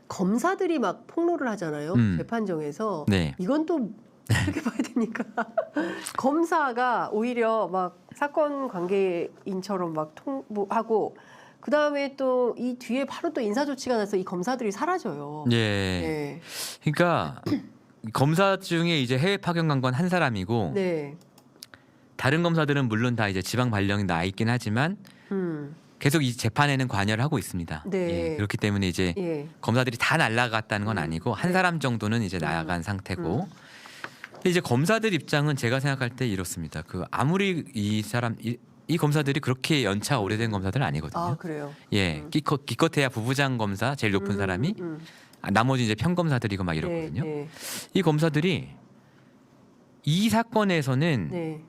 검사들이 막 폭로를 하잖아요. 재판정에서. 네. 이건 또 어떻게 봐야 됩니까? 검사가 오히려 막 사건 관계인처럼 막 통보하고 그 다음에 또 이 뒤에 바로 또 인사 조치가 나서 이 검사들이 사라져요. 예. 네. 그러니까 검사 중에 이제 해외 파견 간 건 한 사람이고 네. 다른 검사들은 물론 다 이제 지방 발령이 나 있긴 하지만 계속 이 재판에는 관여를 하고 있습니다. 네. 예, 그렇기 때문에 이제 예. 검사들이 다 날아갔다는 건 아니고 한 네. 사람 정도는 이제 나간 상태고. 근데 이제 검사들 입장은 제가 생각할 때 이렇습니다. 그 아무리 이 검사들이 그렇게 연차 오래된 검사들은 아니거든요. 아 그래요. 예, 기껏해야 부부장 검사 제일 높은 사람이 나머지 이제 평검사들이고 막 이렇거든요. 네. 이 검사들이 이 사건에서는 네.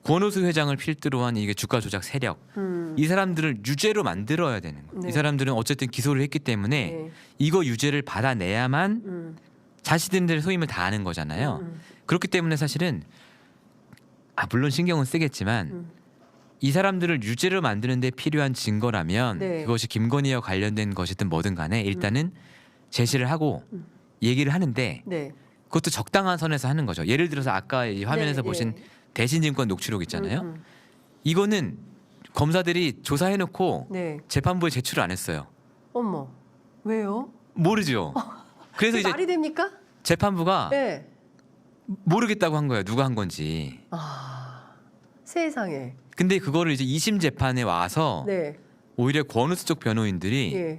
권오수 회장을 필두로 한 이게 주가 조작 세력 이 사람들을 유죄로 만들어야 되는 거예요. 네. 이 사람들은 어쨌든 기소를 했기 때문에 네. 이거 유죄를 받아내야만 자신들의 소임을 다하는 거잖아요. 그렇기 때문에 사실은 물론 신경은 쓰겠지만 이 사람들을 유죄로 만드는 데 필요한 증거라면 네. 그것이 김건희와 관련된 것이든 뭐든 간에 일단은 제시를 하고 얘기를 하는데 네. 그것도 적당한 선에서 하는 거죠. 예를 들어서 아까 이 화면에서 네, 보신 예. 대신증권 녹취록 있잖아요. 이거는 검사들이 조사해놓고 네. 재판부에 제출을 안 했어요. 어머. 왜요? 모르죠. 그래서 이제 말이 됩니까? 재판부가 네. 모르겠다고 한 거예요. 누가 한 건지. 세상에. 근데 그거를 이제 2심 재판에 와서 네. 오히려 권우수 쪽 변호인들이 예.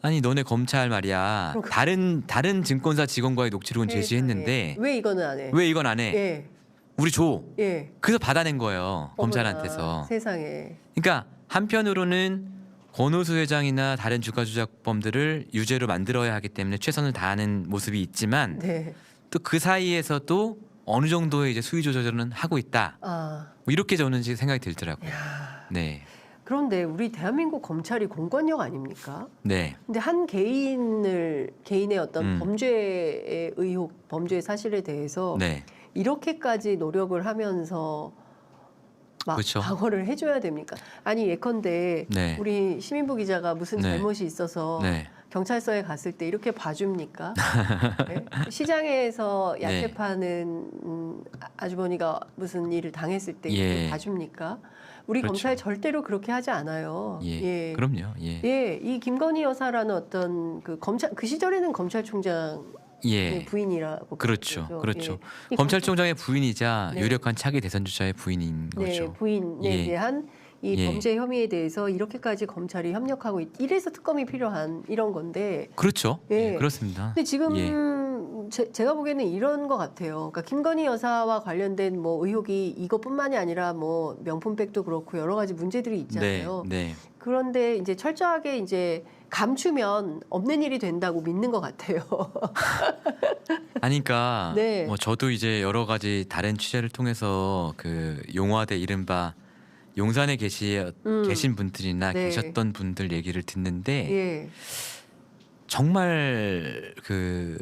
아니 너네 검찰 말이야 다른 증권사 직원과의 녹취록은 세상에. 제시했는데 왜 이거는 안 해? 왜 이건 안 해? 예. 우리 줘. 예. 그래서 받아낸 거예요. 어머나, 검찰한테서. 세상에. 그러니까 한편으로는 권오수 회장이나 다른 주가 조작범들을 유죄로 만들어야 하기 때문에 최선을 다하는 모습이 있지만 네. 또 그 사이에서도 어느 정도의 이제 수위 조절은 하고 있다. 뭐 이렇게 저는 지금 생각이 들더라고요. 야. 네, 그런데 우리 대한민국 검찰이 공권력 아닙니까? 네, 근데 한 개인의 어떤 범죄의 의혹, 범죄의 사실에 대해서 네. 이렇게까지 노력을 하면서 막 그렇죠. 방어를 해줘야 됩니까? 아니 예컨대 네. 우리 시민부 기자가 무슨 네. 잘못이 있어서 네. 경찰서에 갔을 때 이렇게 봐줍니까? 네? 시장에서 야채 네. 파는 아주머니가 무슨 일을 당했을 때 이렇게 예. 봐줍니까? 우리 그렇죠. 검찰 절대로 그렇게 하지 않아요. 예, 그럼요. 예, 예, 이 김건희 여사라는 어떤 그 검찰 그 시절에는 검찰총장 예. 부인이라고 그렇죠, 그러죠. 그렇죠. 예. 이 검찰총장의 부인이자 네. 유력한 차기 대선 주자의 부인인 네, 거죠. 부인에 예. 대한 이 예. 범죄 혐의에 대해서 이렇게까지 검찰이 협력하고 이래서 특검이 필요한 이런 건데. 그렇죠. 예. 예, 그렇습니다. 근데 지금 예. 제가 보기에는 이런 것 같아요. 그러니까 김건희 여사와 관련된 뭐 의혹이 이것뿐만이 아니라 뭐 명품백도 그렇고 여러 가지 문제들이 있잖아요. 네. 그런데 이제 철저하게 이제 감추면 없는 일이 된다고 믿는 것 같아요. 아니까 네. 뭐 저도 이제 여러 가지 다른 취재를 통해서 그 용화대 이른바 용산에 계신 분들이나 네. 계셨던 분들 얘기를 듣는데 예. 정말 그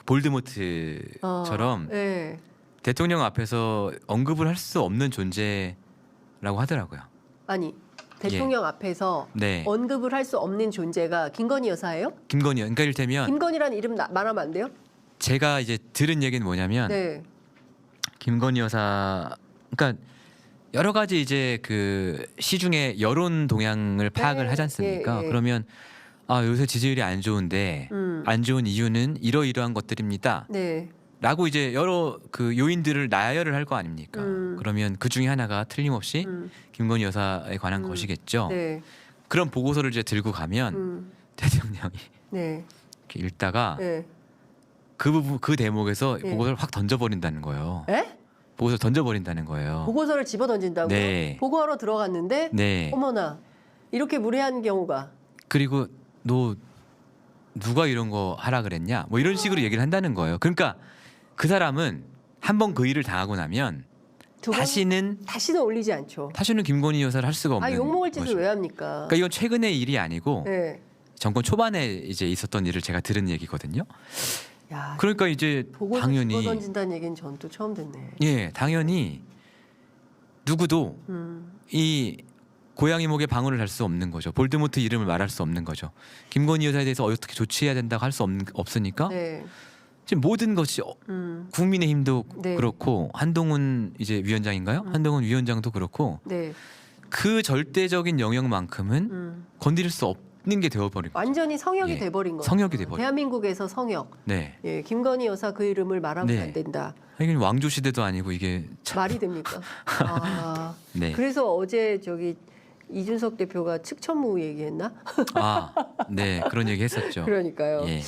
볼드모트처럼 예. 대통령 앞에서 언급을 할 수 없는 존재라고 하더라고요. 아니 대통령 앞에서 네. 언급을 할 수 없는 존재가 김건희 여사예요? 김건희요. 그러니까 이를테면 김건희라는 이름 말하면 안 돼요? 제가 이제 들은 얘기는 뭐냐면 네. 김건희 여사 그러니까 여러 가지 이제 그 시중에 여론 동향을 파악을 하지 않습니까? 예. 그러면 요새 지지율이 안 좋은데 안 좋은 이유는 이러이러한 것들입니다. 네. 라고 이제 여러 그 요인들을 나열을 할 거 아닙니까? 그러면 그 중에 하나가 틀림없이 김건희 여사에 관한 것이겠죠. 네. 그런 보고서를 이제 들고 가면 대통령이 네. 이렇게 읽다가 네. 그 부분 그 대목에서 예. 보고서를 확 던져버린다는 거예요. 에? 보고서 던져버린다는 거예요. 보고서를 집어 던진다고요? 네. 보고하러 들어갔는데 네. 어머나 이렇게 무례한 경우가. 그리고 너 누가 이런 거 하라 그랬냐? 뭐 이런 식으로 얘기를 한다는 거예요. 그러니까 그 사람은 한 번 그 일을 당하고 나면 두 번? 다시는 올리지 않죠. 김건희 여사를 할 수가 없는 욕먹을 짓을 거죠. 왜 합니까? 그러니까 이건 최근의 일이 아니고 네. 정권 초반에 이제 있었던 일을 제가 들은 얘기거든요. 야, 그러니까 이제 보고서 당연히 집어 던진다는 얘기는 전 또 처음 듣네. 예, 당연히 누구도 음. 이 고양이 목에 방울을 달 수 없는 거죠. 볼드모트 이름을 말할 수 없는 거죠. 김건희 여사에 대해서 어떻게 조치해야 된다고 할 수 없으니까 네. 지금 모든 것이 국민의힘도 네. 그렇고 한동훈 이제 위원장인가요? 한동훈 위원장도 그렇고 네. 그 절대적인 영역만큼은 건드릴 수 없는 게 되어버린 거죠. 완전히 성역이 예. 돼버린 거예요. 성역이 돼버린. 대한민국에서 성역. 네. 예, 김건희 여사 그 이름을 말하면 네. 안 된다. 이게 왕조 시대도 아니고 이게 참. 말이 됩니까? 아, 네. 그래서 어제 저기 이준석 대표가 측천무 얘기했나? 아, 네 그런 얘기 했었죠. 그러니까요. 예.